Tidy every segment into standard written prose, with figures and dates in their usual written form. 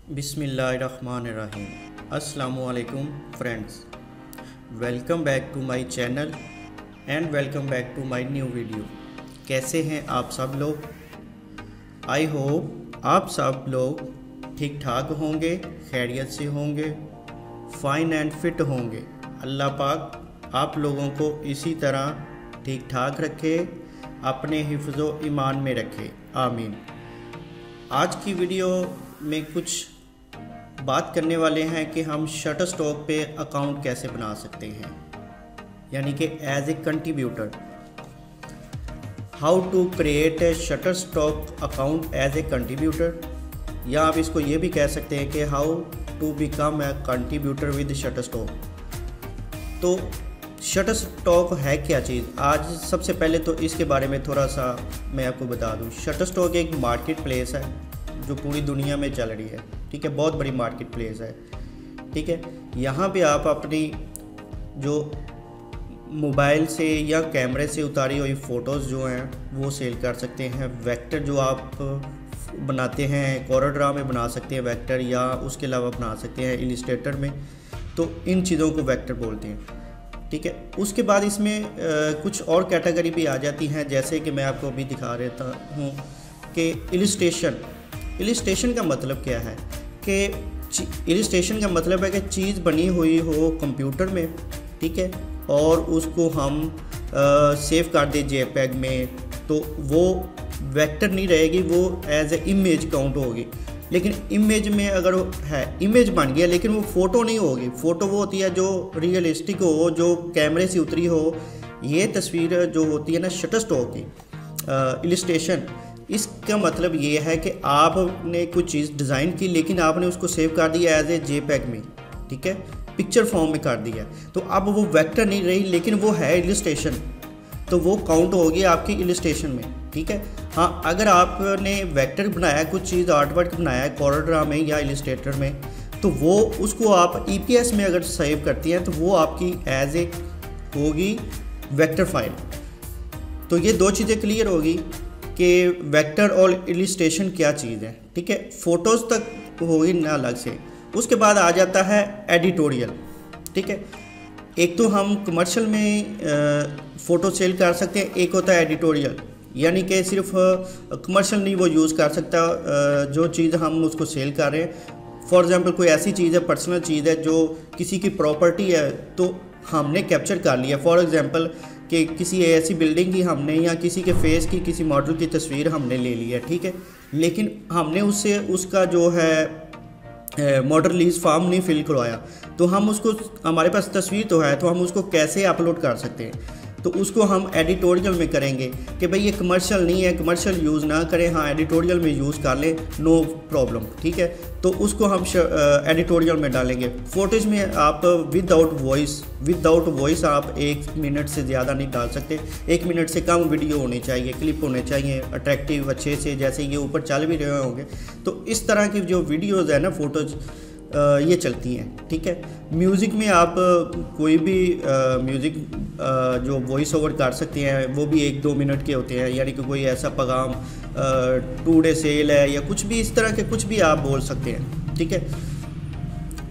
बिस्मिल्लाहिर्रहमानिर्रहीम। अस्सलामुअलैकुम friends, welcome back to my channel and welcome back to my new video. कैसे हैं आप सब लोग? आई होप आप सब लोग ठीक ठाक होंगे, खैरियत से होंगे, फाइन एंड फिट होंगे। अल्लाह पाक आप लोगों को इसी तरह ठीक ठाक रखे, अपने हिफ्ज़ो ईमान में रखे, आमीन। आज की वीडियो में कुछ बात करने वाले हैं कि हम शटरस्टॉक पे अकाउंट कैसे बना सकते हैं, यानी कि as a contributor. How to create a Shutterstock account as a contributor, या आप इसको ये भी कह सकते हैं कि how to become a contributor with Shutterstock. तो शटरस्टॉक है क्या चीज़? आज सबसे पहले तो इसके बारे में थोड़ा सा मैं आपको बता दूं। शटरस्टॉक एक मार्केट प्लेस है जो पूरी दुनिया में चल रही है, ठीक है, बहुत बड़ी मार्केट प्लेस है, ठीक है। यहाँ पे आप अपनी जो मोबाइल से या कैमरे से उतारी हुई फ़ोटोज़ जो हैं वो सेल कर सकते हैं। वेक्टर जो आप बनाते हैं कोरलड्रॉ में बना सकते हैं वेक्टर, या उसके अलावा बना सकते हैं इलस्ट्रेटर में। तो इन चीज़ों को वेक्टर बोलते हैं, ठीक है। उसके बाद इसमें कुछ और कैटेगरी भी आ जाती हैं, जैसे कि मैं आपको अभी दिखा रहता हूँ कि इलस्ट्रेशन का मतलब क्या है कि इलस्ट्रेशन का मतलब है कि चीज़ बनी हुई हो कंप्यूटर में, ठीक है, और उसको हम सेव कर दें जेपीईजी में, तो वो वेक्टर नहीं रहेगी, वो एज ए इमेज काउंट होगी। लेकिन इमेज में अगर है, इमेज बन गया लेकिन वो फ़ोटो नहीं होगी। फ़ोटो वो होती है जो रियलिस्टिक हो, जो कैमरे से उतरी हो। ये तस्वीर जो होती है ना शटरस्टॉक की इलस्ट्रेशन, इसका मतलब ये है कि आपने कुछ चीज़ डिज़ाइन की लेकिन आपने उसको सेव कर दिया एज ए जेपीईजी में, ठीक है, पिक्चर फॉर्म में कर दिया। तो अब वो वेक्टर नहीं रही लेकिन वो है इलस्ट्रेशन, तो वो काउंट होगी आपकी इलस्ट्रेशन में, ठीक है। हाँ, अगर आपने वेक्टर बनाया, कुछ चीज़ आर्टवर्क बनाया है कोरलड्रॉ में या इलस्ट्रेटर में, तो वो उसको आप ईपीएस में अगर सेव करती हैं तो वो आपकी एज ए होगी वेक्टर फाइल। तो ये दो चीज़ें क्लियर होगी कि वेक्टर और इलस्ट्रेशन क्या चीज़ है, ठीक है। फ़ोटोज़ तक होगी ना अलग से। उसके बाद आ जाता है एडिटोरियल, ठीक है। एक तो हम कमर्शियल में फ़ोटो सेल कर सकते हैं, एक होता है एडिटोरियल, यानी कि सिर्फ कमर्शियल नहीं वो यूज़ कर सकता जो चीज़ हम उसको सेल कर रहे हैं। फॉर एग्ज़ाम्पल कोई ऐसी चीज़ है, पर्सनल चीज़ है जो किसी की प्रॉपर्टी है, तो हमने कैप्चर कर लिया। फॉर एग्ज़ाम्पल कि किसी ऐसी बिल्डिंग की हमने या किसी के फेस की, किसी मॉडल की तस्वीर हमने ले ली है, ठीक है, लेकिन हमने उससे उसका जो है मॉडल रिलीज फॉर्म नहीं फिल करवाया। तो हम उसको, हमारे पास तस्वीर तो है, तो हम उसको कैसे अपलोड कर सकते हैं? तो उसको हम एडिटोरियल में करेंगे कि भाई ये कमर्शियल नहीं है, कमर्शियल यूज़ ना करें, हाँ एडिटोरियल में यूज़ कर लें, नो प्रॉब्लम, ठीक है। तो उसको हम एडिटोरियल में डालेंगे। फोटोज़ में आप विदाउट वॉइस आप 1 मिनट से ज़्यादा नहीं डाल सकते। 1 मिनट से कम वीडियो होनी चाहिए, क्लिप होने चाहिए अट्रैक्टिव अच्छे से, जैसे ये ऊपर चल भी रहे होंगे। तो इस तरह की जो वीडियोज़ है ना, फ़ोटोज़ ये चलती हैं, ठीक है। म्यूज़िक में आप कोई भी म्यूज़िक जो वॉइस ओवर कर सकते हैं वो भी 1-2 मिनट के होते हैं, यानी कि कोई ऐसा पैगाम 2 डे सेल है या कुछ भी इस तरह के कुछ भी आप बोल सकते हैं, ठीक है।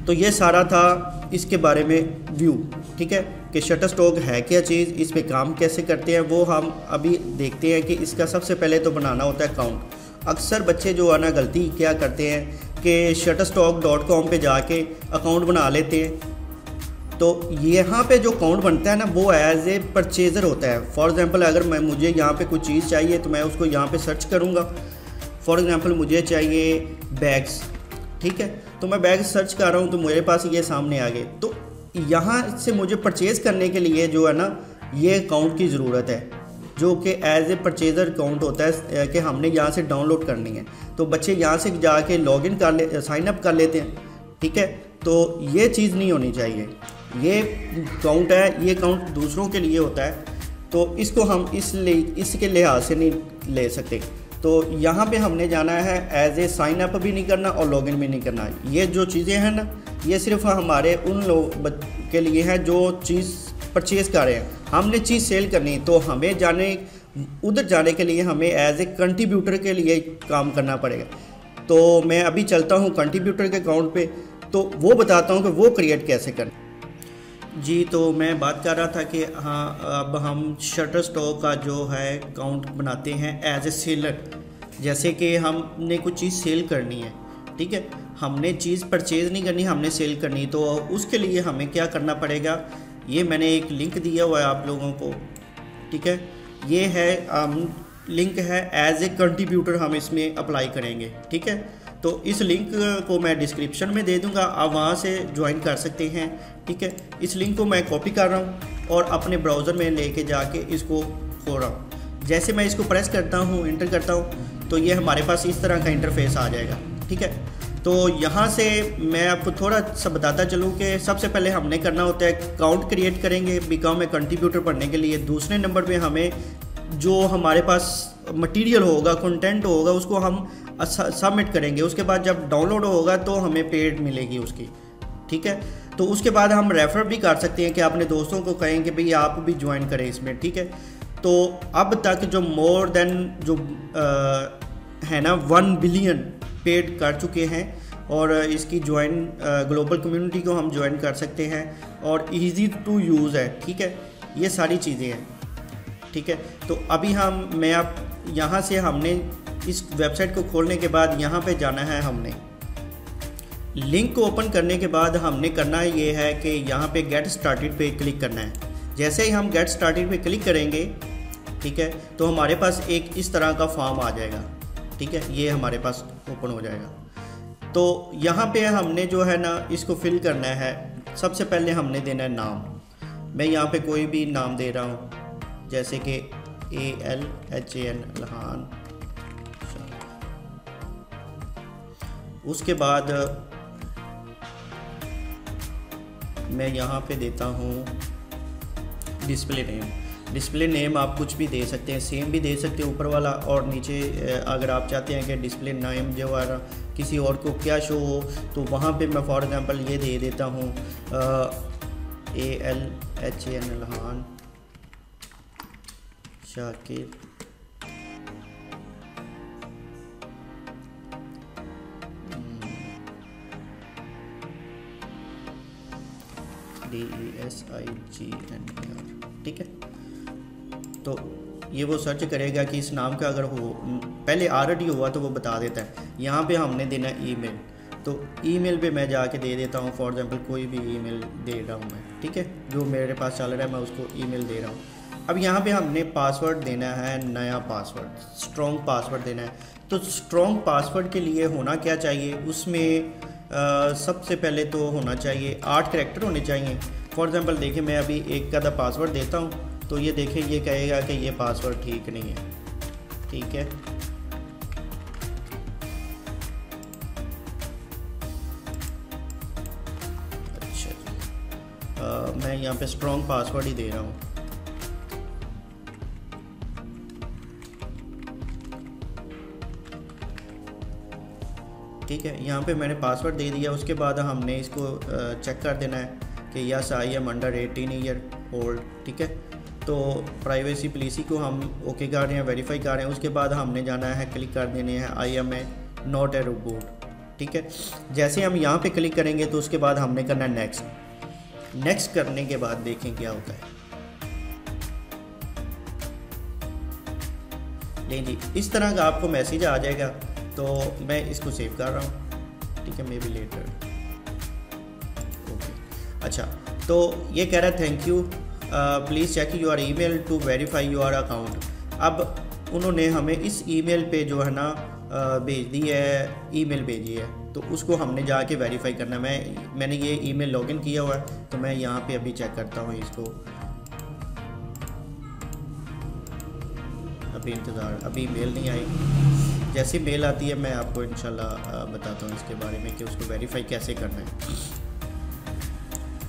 तो ये सारा था इसके बारे में व्यू, ठीक है, कि शटरस्टॉक है क्या चीज़, इस पे काम कैसे करते हैं वो हम अभी देखते हैं। कि इसका सबसे पहले तो बनाना होता है अकाउंट। अक्सर बच्चे जो है ना गलती क्या करते हैं कि shutterstock.com पे जाके अकाउंट बना लेते हैं। तो यहाँ पे जो अकाउंट बनता है ना वो एज ए परचेज़र होता है। फॉर एग्ज़ाम्पल अगर मुझे यहाँ पे कुछ चीज़ चाहिए तो मैं उसको यहाँ पे सर्च करूँगा। फॉर एग्ज़ाम्पल मुझे चाहिए बैग्स, ठीक है, तो मैं बैग सर्च कर रहा हूँ तो मेरे पास ये सामने आ गए। तो यहाँ से मुझे परचेज़ करने के लिए जो है ना ये अकाउंट की ज़रूरत है, जो कि एज ए परचेज़र अकाउंट होता है कि हमने यहाँ से डाउनलोड करनी है। तो बच्चे यहाँ से जाके लॉगिन कर ले, साइन अप कर लेते हैं, ठीक है। तो ये चीज़ नहीं होनी चाहिए। ये अकाउंट है, ये अकाउंट दूसरों के लिए होता है, तो इसको हम इसके लिहाज से नहीं ले सकते। तो यहाँ पे हमने जाना है एज ए साइन अप भी नहीं करना और लॉगिन भी नहीं करना। ये जो चीज़ें हैं ना ये सिर्फ हमारे उन लोग के लिए है जो चीज़ परचेज़ कर रहे हैं। हमने चीज़ सेल करनी, तो हमें उधर जाने के लिए हमें एज ए कंट्रीब्यूटर के लिए काम करना पड़ेगा। तो मैं अभी चलता हूँ कंट्रीब्यूटर के अकाउंट पे, तो वो बताता हूँ कि वो क्रिएट कैसे करें। जी, तो मैं बात कर रहा था कि हाँ, अब हम शटरस्टॉक का जो है अकाउंट बनाते हैं एज ए सेलर। जैसे कि हमने कुछ चीज़ सेल करनी है, ठीक है, हमने चीज़ परचेज़ नहीं करनी, हमने सेल करनी। तो उसके लिए हमें क्या करना पड़ेगा, ये मैंने एक लिंक दिया हुआ है आप लोगों को, ठीक है, ये है लिंक है एज ए कंट्रीब्यूटर हम इसमें अप्लाई करेंगे, ठीक है। तो इस लिंक को मैं डिस्क्रिप्शन में दे दूंगा, आप वहाँ से ज्वाइन कर सकते हैं, ठीक है। इस लिंक को मैं कॉपी कर रहा हूँ और अपने ब्राउज़र में लेके जाके इसको खोल रहा हूँ। जैसे मैं इसको प्रेस करता हूँ, इंटर करता हूँ, तो ये हमारे पास इस तरह का इंटरफेस आ जाएगा, ठीक है। तो यहाँ से मैं आपको थोड़ा सा बताता चलूँ कि सबसे पहले हमने करना होता है अकाउंट क्रिएट करेंगे बिकॉम में कंट्रीब्यूटर बनने के लिए। दूसरे नंबर पे हमें जो हमारे पास मटेरियल होगा, कंटेंट होगा, उसको हम सबमिट करेंगे। उसके बाद जब डाउनलोड होगा तो हमें पेड मिलेगी उसकी, ठीक है। तो उसके बाद हम रेफ़र भी कर सकते हैं कि अपने दोस्तों को कहें कि भाई आप भी ज्वाइन करें इसमें, ठीक है। तो अब तक जो मोर देन जो है ना 1 बिलियन पेड कर चुके हैं और इसकी ज्वाइन ग्लोबल कम्युनिटी को हम ज्वाइन कर सकते हैं और इजी टू यूज़ है, ठीक है। ये सारी चीज़ें हैं, ठीक है। तो अभी मैं आप यहाँ से हमने इस वेबसाइट को खोलने के बाद यहाँ पे जाना है। हमने लिंक को ओपन करने के बाद हमने करना ये है कि यहाँ पे गेट स्टार्टेड पे क्लिक करना है। जैसे ही हम गेट स्टार्टेड पे क्लिक करेंगे, ठीक है, तो हमारे पास एक इस तरह का फॉर्म आ जाएगा, ठीक है, ये हमारे पास ओपन हो जाएगा। तो यहाँ पे हमने जो है ना इसको फिल करना है। सबसे पहले हमने देना है नाम। मैं यहाँ पे कोई भी नाम दे रहा हूँ, जैसे कि ALHAN अल्हान। उसके बाद मैं यहाँ पे देता हूँ डिस्प्ले नेम। डिस्प्ले नेम आप कुछ भी दे सकते हैं, सेम भी दे सकते हैं ऊपर वाला, और नीचे अगर आप चाहते हैं कि डिस्प्ले नेम जो है किसी और को क्या शो हो, तो वहाँ पे मैं फॉर एग्जांपल ये दे देता हूँ ALHAN अल्हान शाकिर। DESIGNER, ठीक है। तो ये वो सर्च करेगा कि इस नाम का अगर हो, पहले ऑलरेडी हुआ तो वो बता देता है। यहाँ पे हमने देना ईमेल, तो ईमेल पे मैं जाके दे देता हूँ फॉर एग्जांपल कोई भी ईमेल दे रहा हूँ मैं, ठीक है, जो मेरे पास चल रहा है मैं उसको ईमेल दे रहा हूँ। अब यहाँ पे हमने पासवर्ड देना है, नया पासवर्ड, स्ट्रॉन्ग पासवर्ड देना है। तो स्ट्रॉन्ग पासवर्ड के लिए होना क्या चाहिए, उसमें सबसे पहले तो होना चाहिए 8 कैरेक्टर होने चाहिए। फॉर एग्जांपल देखिए मैं अभी एक का पासवर्ड देता हूँ, तो ये देखें ये कहेगा कि ये पासवर्ड ठीक नहीं है, ठीक है। अच्छा, मैं यहाँ पे स्ट्रॉन्ग पासवर्ड ही दे रहा हूँ। ठीक है, यहाँ पे मैंने पासवर्ड दे दिया। उसके बाद हमने इसको चेक कर देना है कि yes I am under 18 year old, ठीक है। तो प्राइवेसी पॉलिसी को हम ओके कर रहे हैं, वेरीफाई कर रहे हैं। उसके बाद हमने जाना है, क्लिक कर देने हैं I am a not a robot, ठीक है। जैसे हम यहाँ पे क्लिक करेंगे तो उसके बाद हमने करना है नेक्स्ट। नेक्स्ट करने के बाद देखें क्या होता है। नहीं जी, इस तरह का आपको मैसेज आ जाएगा। तो मैं इसको सेव कर रहा हूँ, ठीक है, मे बी लेटर, ओके। अच्छा, तो ये कह रहा है thank you, please check your email to verify your account. अब उन्होंने हमें इस ईमेल पे जो है ना भेज दी है, ईमेल भेजी है, तो उसको हमने जाके वेरीफाई करना। मैंने ये ईमेल लॉगिन किया हुआ है, तो मैं यहाँ पे अभी चेक करता हूँ इसको। अभी इंतज़ार, अभी मेल नहीं आई। जैसी मेल आती है मैं आपको इंशाल्लाह बताता हूँ इसके बारे में कि उसको वेरीफाई कैसे करना है,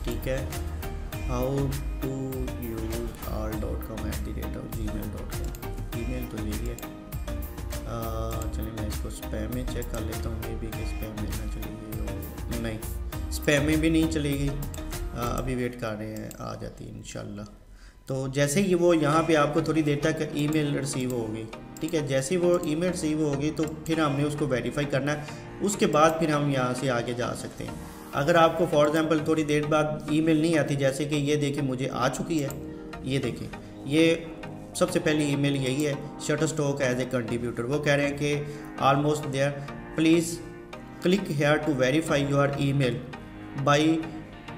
ठीक है। How to use all.com@gmail.com, email तो यही है। चलिए मैं इसको स्पैम में चेक कर लेता हूँ, मे बी कि स्पैम में ना चली गई। नहीं, स्पैम में भी नहीं चलेगी। अभी वेट कर रहे हैं, आ जाती है इंशाल्लाह। तो जैसे ही वो यहाँ पे आपको थोड़ी देर तक ईमेल रिसीव होगी, ठीक है, जैसे ही वो ईमेल रिसीव होगी तो फिर हमने उसको वेरीफाई करना है, उसके बाद फिर हम यहाँ से आगे जा सकते हैं। अगर आपको फॉर एग्ज़ाम्पल थोड़ी देर बाद ईमेल नहीं आती, जैसे कि ये देखें मुझे आ चुकी है, ये देखें, ये सबसे पहली ईमेल यही है, शटरस्टॉक एज ए कंट्रीब्यूटर। वो कह रहे हैं कि almost there, please click here to verify your email by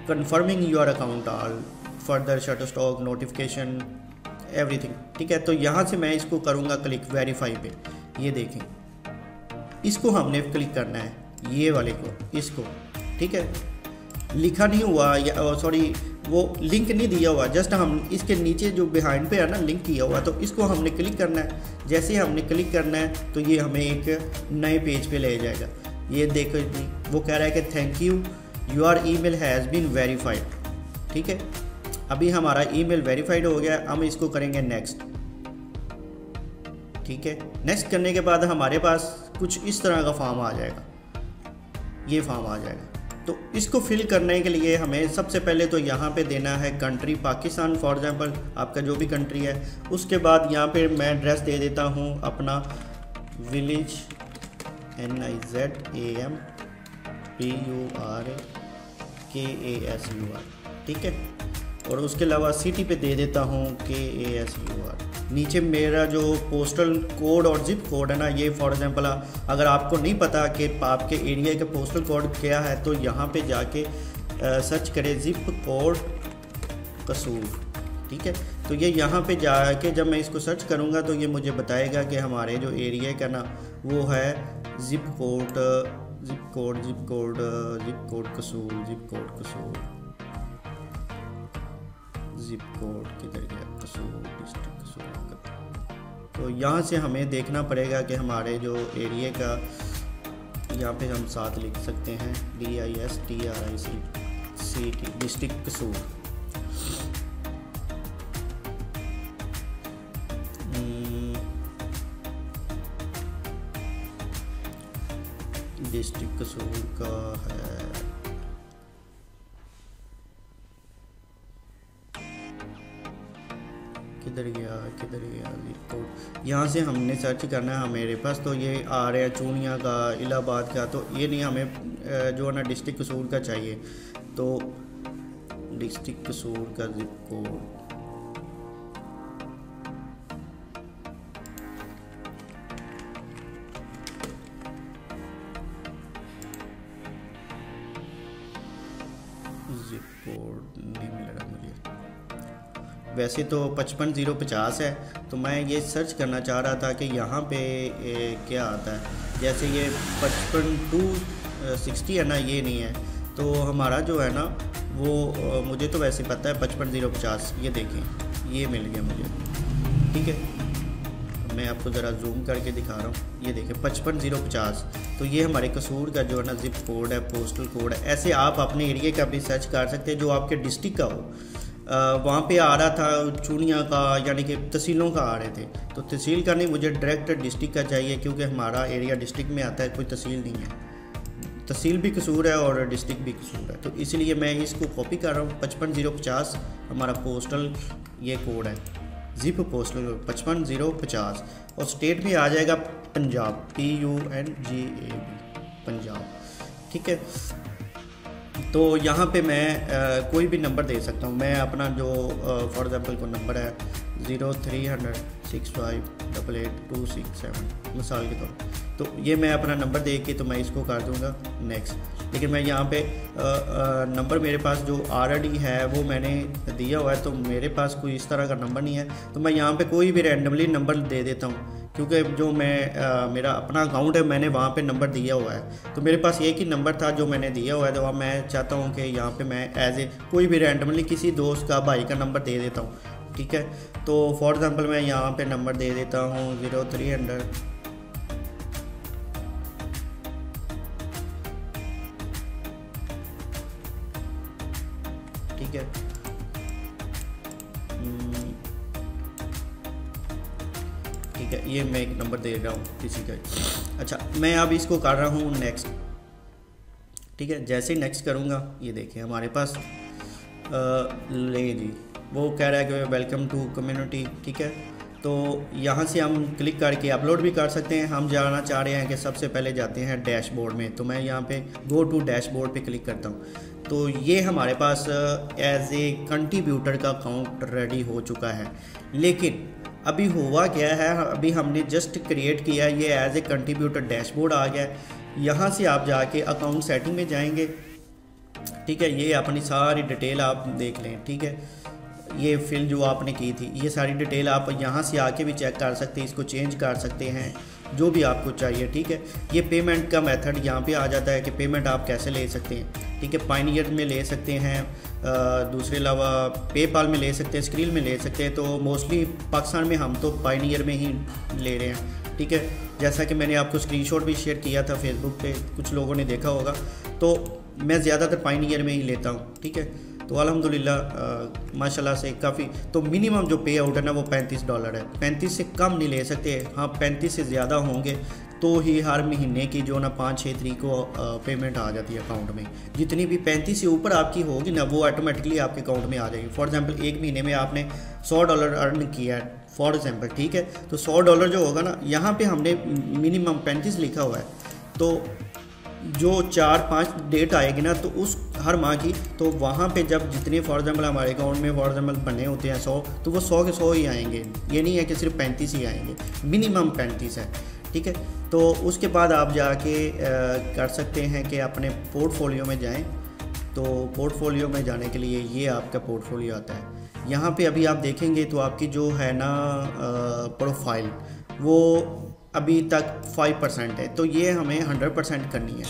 confirming your account, all further Shutterstock notification everything, ठीक है। तो यहाँ से मैं इसको करूँगा क्लिक वेरीफाई पे, ये देखें, इसको हमने क्लिक करना है, ये वाले को, इसको, ठीक है। लिखा नहीं हुआ या सॉरी वो लिंक नहीं दिया हुआ, जस्ट हम इसके नीचे जो बिहाइंड पे है ना लिंक किया हुआ, तो इसको हमने क्लिक करना है। जैसे हमने क्लिक करना है तो ये हमें एक नए पेज पे ले जाएगा। ये देखो जी, वो कह रहा है कि thank you, your email has been verified, ठीक है। अभी हमारा ईमेल वेरीफाइड हो गया, हम इसको करेंगे नेक्स्ट, ठीक है। नेक्स्ट करने के बाद हमारे पास कुछ इस तरह का फॉर्म आ जाएगा, ये फॉर्म आ जाएगा। तो इसको फिल करने के लिए हमें सबसे पहले तो यहाँ पे देना है कंट्री पाकिस्तान, फॉर एग्जांपल आपका जो भी कंट्री है। उसके बाद यहाँ पे मैं एड्रेस दे देता हूँ अपना, विलेज NIZAMPURKASUR, ठीक है। और उसके अलावा सिटी पे दे देता हूँ KASUR। नीचे मेरा जो पोस्टल कोड और जिप कोड है ना, ये फॉर एग्जांपल अगर आपको नहीं पता कि आपके एरिया का पोस्टल कोड क्या है, तो यहाँ पे जाके सर्च करें जिप कोड कसूर, ठीक है। तो ये यहाँ पे जाके जब मैं इसको सर्च करूँगा तो ये मुझे बताएगा कि हमारे जो एरिया का ना वो है जिप कोड कसूर, जिप कोड किधर गया, कसूर डिस्ट्रिक्ट कसूर। तो यहाँ से हमें देखना पड़ेगा कि हमारे जो एरिया का, यहाँ पे हम साथ लिख सकते हैं DISTRICT, डिस्ट्रिक्ट कसूर। डिस्ट्रिक्ट कसूर का है, किधर गया रिपोर्ट। यहाँ से हमने सर्च करना है मेरे पास, तो ये आ रहे हैं चूनिया का, इलाहाबाद का। तो ये नहीं, हमें जो है ना डिस्ट्रिक्ट कसूर का चाहिए। तो डिस्ट्रिक्ट कसूर का जिप कोड, नहीं मिल रहा मुझे। वैसे तो 55050 है, तो मैं ये सर्च करना चाह रहा था कि यहाँ पे क्या आता है। जैसे ये 55260 है ना, ये नहीं है। तो हमारा जो है ना वो मुझे तो वैसे पता है 55050, ये देखें, ये मिल गया मुझे, ठीक है। मैं आपको ज़रा जूम करके दिखा रहा हूँ, ये देखें 55050। तो ये हमारे कसूर का जो है ना जिप कोड है, पोस्टल कोड है। ऐसे आप अपने एरिया का भी सर्च कर सकते हैं जो आपके डिस्ट्रिक्ट का हो। वहाँ पे आ रहा था चूनिया का, यानी कि तहसीलों का आ रहे थे। तो तहसील का नहीं, मुझे डायरेक्ट डिस्ट्रिक्ट का चाहिए, क्योंकि हमारा एरिया डिस्ट्रिक्ट में आता है, कोई तहसील नहीं है। तहसील भी कसूर है और डिस्ट्रिक्ट भी कसूर है, तो इसलिए मैं इसको कॉपी कर रहा हूँ। 55050 हमारा पोस्टल ये कोड है, जिप पोस्टल 55050। और स्टेट में आ जाएगा पंजाब, PUNJAB, पंजाब, ठीक है। तो यहाँ पे मैं कोई भी नंबर दे सकता हूँ। मैं अपना जो फॉर एग्ज़ाम्पल को नंबर है 030065888267 मिसाल के तौर, तो ये मैं अपना नंबर दे के तो मैं इसको कर दूँगा नेक्स्ट। लेकिन मैं यहाँ पे नंबर मेरे पास जो ऑलरेडी है वो मैंने दिया हुआ है, तो मेरे पास कोई इस तरह का नंबर नहीं है। तो मैं यहाँ पे कोई भी रैंडमली नंबर दे देता हूँ, क्योंकि जो मैं मेरा अपना अकाउंट है, मैंने वहाँ पे नंबर दिया हुआ है। तो मेरे पास एक ही नंबर था जो मैंने दिया हुआ है। तो अब मैं चाहता हूँ कि यहाँ पे मैं एज ए कोई भी रैंडमली किसी दोस्त का, भाई का नंबर दे देता हूँ, ठीक है। तो फॉर एग्ज़ाम्पल मैं यहाँ पे नंबर दे देता हूँ 0300, ठीक है। ठीक है, ये मैं एक नंबर दे रहा हूँ किसी का। अच्छा, मैं अब इसको कर रहा हूँ नेक्स्ट, ठीक है। जैसे ही नेक्स्ट करूँगा, ये देखिए हमारे पास ले जी वो कह रहा है कि वेलकम टू कम्युनिटी, ठीक है। तो यहाँ से हम क्लिक करके अपलोड भी कर सकते हैं। हम जाना चाह रहे हैं कि सबसे पहले जाते हैं डैशबोर्ड में, तो मैं यहाँ पे गो टू डैशबोर्ड पे क्लिक करता हूँ। तो ये हमारे पास एज ए कंट्रीब्यूटर का अकाउंट रेडी हो चुका है। लेकिन अभी हुआ क्या है, अभी हमने जस्ट क्रिएट किया, ये एज ए कंट्रीब्यूटर डैशबोर्ड आ गया। यहाँ से आप जाके अकाउंट सेटिंग में जाएंगे, ठीक है। ये अपनी सारी डिटेल आप देख लें, ठीक है। ये फिल जो आपने की थी, ये सारी डिटेल आप यहाँ से आके भी चेक कर सकते हैं, इसको चेंज कर सकते हैं जो भी आपको चाहिए, ठीक है। ये पेमेंट का मेथड यहाँ पे आ जाता है कि पेमेंट आप कैसे ले सकते हैं, ठीक है। पायनियर में ले सकते हैं, दूसरे अलावा पेपाल में ले सकते हैं, स्क्रील में ले सकते हैं। तो मोस्टली पाकिस्तान में हम तो पायनियर में ही ले रहे हैं, ठीक है। जैसा कि मैंने आपको स्क्रीनशॉट भी शेयर किया था फेसबुक पे, कुछ लोगों ने देखा होगा। तो मैं ज़्यादातर पायनियर में ही लेता हूँ, ठीक है। तो अल्हम्दुलिल्लाह माशाल्लाह से काफ़ी, तो मिनिमम जो पे आउट है ना वो $35 है। 35 से कम नहीं ले सकते। हाँ, 35 से ज़्यादा होंगे तो ही हर महीने की जो ना 5-6 तारीख को पेमेंट आ जाती है अकाउंट में। जितनी भी 35 से ऊपर आपकी होगी ना वो ऑटोमेटिकली आपके अकाउंट में आ जाएगी। फॉर एग्जांपल एक महीने में आपने $100 अर्न किया है फॉर एग्जांपल, ठीक है। तो $100 जो होगा ना, यहाँ पे हमने मिनिमम 35 लिखा हुआ है। तो जो 4-5 डेट आएगी ना, तो उस हर माह की, तो वहाँ पे जब जितने फॉर एग्जांपल हमारे अकाउंट में फॉर एग्जांपल बने होते हैं 100, तो वो 100 के 100 ही आएंगे। ये नहीं है कि सिर्फ 35 ही आएंगे, मिनिमम 35 है, ठीक है। तो उसके बाद आप जाके कर सकते हैं कि अपने पोर्टफोलियो में जाएं। तो पोर्टफोलियो में जाने के लिए ये आपका पोर्टफोलियो आता है। यहाँ पे अभी आप देखेंगे तो आपकी जो है ना प्रोफाइल, वो अभी तक 5% है। तो ये हमें 100% करनी है,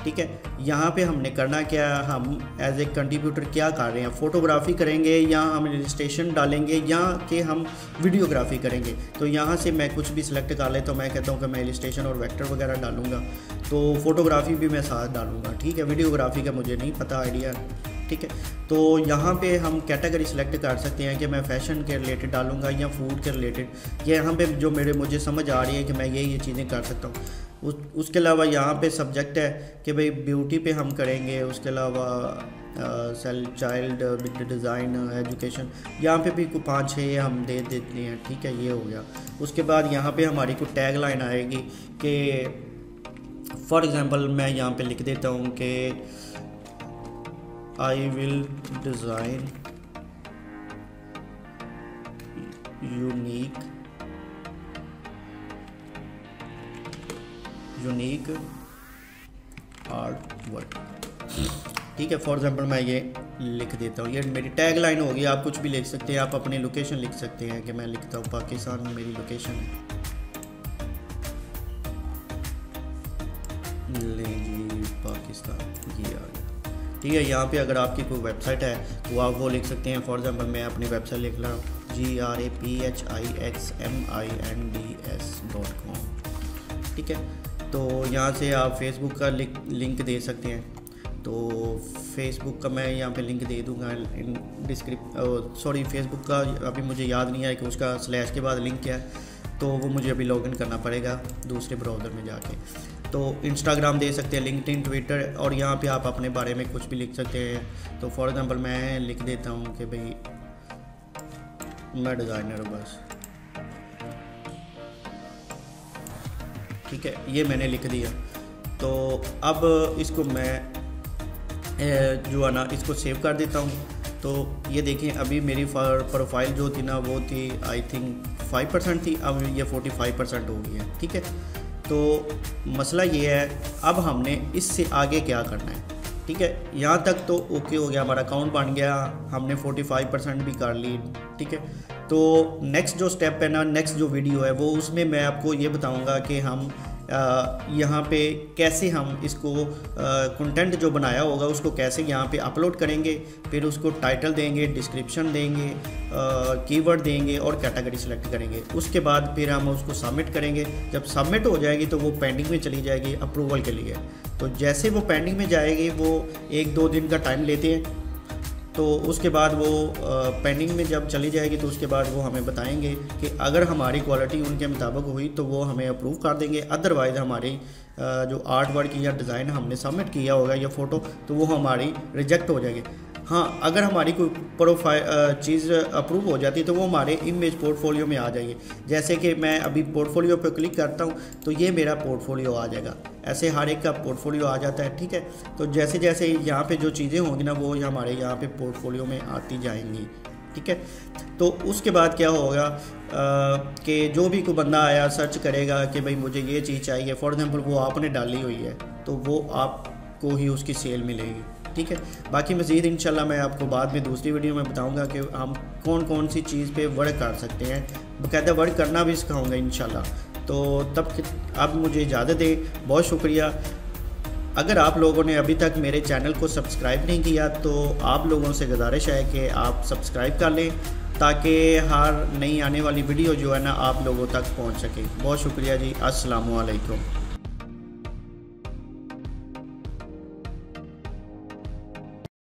ठीक है। यहाँ पे हमने करना क्या, हम एज ए कंट्रीब्यूटर क्या कर रहे हैं, फ़ोटोग्राफी करेंगे या हम रजिस्ट्रेशन डालेंगे या कि हम वीडियोग्राफी करेंगे। तो यहाँ से मैं कुछ भी सिलेक्ट कर ले, तो मैं कहता हूँ कि मैं इलस्ट्रेशन और वेक्टर वगैरह डालूँगा। तो फ़ोटोग्राफी भी मैं साथ डालूँगा, ठीक है। वीडियोग्राफी का मुझे नहीं पता आइडिया, ठीक है। तो यहाँ पे हम कैटेगरी सिलेक्ट कर सकते हैं कि मैं फ़ैशन के रिलेटेड डालूँगा या फूड के रिलेटेड। ये यहाँ पे जो मुझे समझ आ रही है कि मैं ये चीज़ें कर सकता हूँ। उसके अलावा यहाँ पे सब्जेक्ट है कि भाई ब्यूटी पे हम करेंगे। उसके अलावा sell child with design education, यहाँ पे भी कुछ 5-6 हम दे देते हैं, ठीक है। ये हो गया। उसके बाद यहाँ पे हमारी कुछ टैग लाइन आएगी कि फॉर एग्ज़ाम्पल मैं यहाँ पे लिख देता हूँ कि I will design unique art work, ठीक है। फॉर एग्जांपल मैं ये लिख देता हूँ, ये मेरी टैग लाइन होगी। आप कुछ भी लिख सकते हैं, आप अपनी लोकेशन लिख सकते हैं कि मैं लिखता हूँ पाकिस्तान मेरी लोकेशन है, ले जी पाकिस्तान, ये आ गया, ठीक है। यहाँ पे अगर आपकी कोई वेबसाइट है तो आप वो लिख सकते हैं। फॉर एग्जांपल मैं अपनी वेबसाइट लिख रहा हूँ GRAPHIXMINDS.com, ठीक है। तो यहाँ से आप फेसबुक का लिंक दे सकते हैं। तो फेसबुक का मैं यहाँ पे लिंक दे दूँगा सॉरी फेसबुक का अभी मुझे याद नहीं है कि उसका स्लैश के बाद लिंक क्या है, तो वो मुझे अभी लॉगिन करना पड़ेगा दूसरे ब्राउज़र में जाके। तो इंस्टाग्राम दे सकते हैं, लिंक्डइन, ट्विटर, और यहाँ पे आप अपने बारे में कुछ भी लिख सकते हैं। तो फॉर एग्जांपल मैं लिख देता हूँ कि भाई मैं डिज़ाइनर हूँ बस, ठीक है। ये मैंने लिख दिया। तो अब इसको मैं जो है ना इसको सेव कर देता हूँ। तो ये देखें अभी मेरी प्रोफाइल जो थी ना वो थी आई थिंक 5% थी, अब ये 45% हो गई है, ठीक है। तो मसला ये है, अब हमने इससे आगे क्या करना है, ठीक है। यहाँ तक तो ओके हो गया, हमारा अकाउंट बन गया, हमने 45% भी कर ली, ठीक है। तो नेक्स्ट जो स्टेप है ना, नेक्स्ट जो वीडियो है वो उसमें मैं आपको ये बताऊँगा कि हम यहाँ पे कैसे हम इसको कंटेंट जो बनाया होगा उसको कैसे यहाँ पे अपलोड करेंगे, फिर उसको टाइटल देंगे, डिस्क्रिप्शन देंगे, कीवर्ड देंगे और कैटेगरी सेलेक्ट करेंगे। उसके बाद फिर हम उसको सबमिट करेंगे। जब सबमिट हो जाएगी तो वो पेंडिंग में चली जाएगी अप्रूवल के लिए। तो जैसे वो पेंडिंग में जाएगी, वो 1-2 दिन का टाइम लेते हैं। तो उसके बाद वो पेंडिंग में जब चली जाएगी तो उसके बाद वो हमें बताएंगे कि अगर हमारी क्वालिटी उनके मुताबिक हुई तो वो हमें अप्रूव कर देंगे। अदरवाइज़ हमारी जो आर्ट वर्क या डिज़ाइन हमने सबमिट किया होगा या फ़ोटो, तो वो हमारी रिजेक्ट हो जाएगी। हाँ, अगर हमारी कोई प्रोफाइल चीज़ अप्रूव हो जाती है तो वो हमारे इमेज पोर्टफोलियो में आ जाएगी। जैसे कि मैं अभी पोर्टफोलियो पर क्लिक करता हूँ तो ये मेरा पोर्टफोलियो आ जाएगा। ऐसे हर एक का पोर्टफोलियो आ जाता है, ठीक है। तो जैसे जैसे यहाँ पे जो चीज़ें होंगी ना वो हमारे यहाँ पे पोर्टफोलियो में आती जाएंगी, ठीक है। तो उसके बाद क्या होगा कि जो भी कोई बंदा आया सर्च करेगा कि भाई मुझे ये चीज़ चाहिए, फॉर एग्जांपल वो आपने डाली हुई है तो वो आपको ही उसकी सेल मिलेगी, ठीक है। बाकी मज़ीद इंशाल्लाह मैं आपको बाद में दूसरी वीडियो में बताऊंगा कि हम कौन कौन सी चीज़ पे वर्क कर सकते हैं, बाकायदा वर्क करना भी सिखाऊंगा इंशाल्लाह। तो तब अब मुझे इजाज़त दें, बहुत शुक्रिया। अगर आप लोगों ने अभी तक मेरे चैनल को सब्सक्राइब नहीं किया तो आप लोगों से गुजारिश है कि आप सब्सक्राइब कर लें ताकि हर नई आने वाली वीडियो जो है ना आप लोगों तक पहुंच सके। बहुत शुक्रिया जी, अस्सलामु अलैकुम।